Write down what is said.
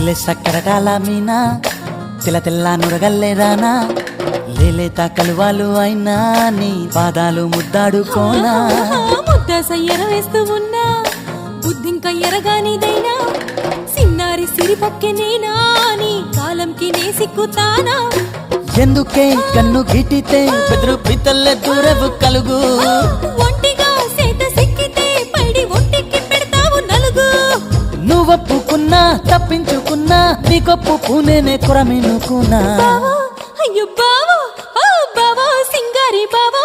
లేలే సక్కరటాల మీనా తెల్ల తెల్ల నురగల్లేదానా లేలేత కలువాలు అయినా నీ పాదాలు ముద్దాడుకోనా ముద్ద సయ్యర వేస్తూ ఉన్నా బుద్ధింక ఎరగానిదైనా సిన్నారి సిరిపక్కె నేనా నీ కాలంకి నే సిక్కుతానా ఎందుకే కన్ను గిటితే బెదురు పితల్లె దూరవు కలుగు ఒంటిగా సేత సిక్కితే పైడి ఒంటికి పెడతావు నలుగు నువ్వొప్పుకున్నా తప్పించుకున్నా నీకొప్పు పూనేనే కొరమినుకున్నా బావా అయ్యో బావా ఓ బావా సింగారి బావా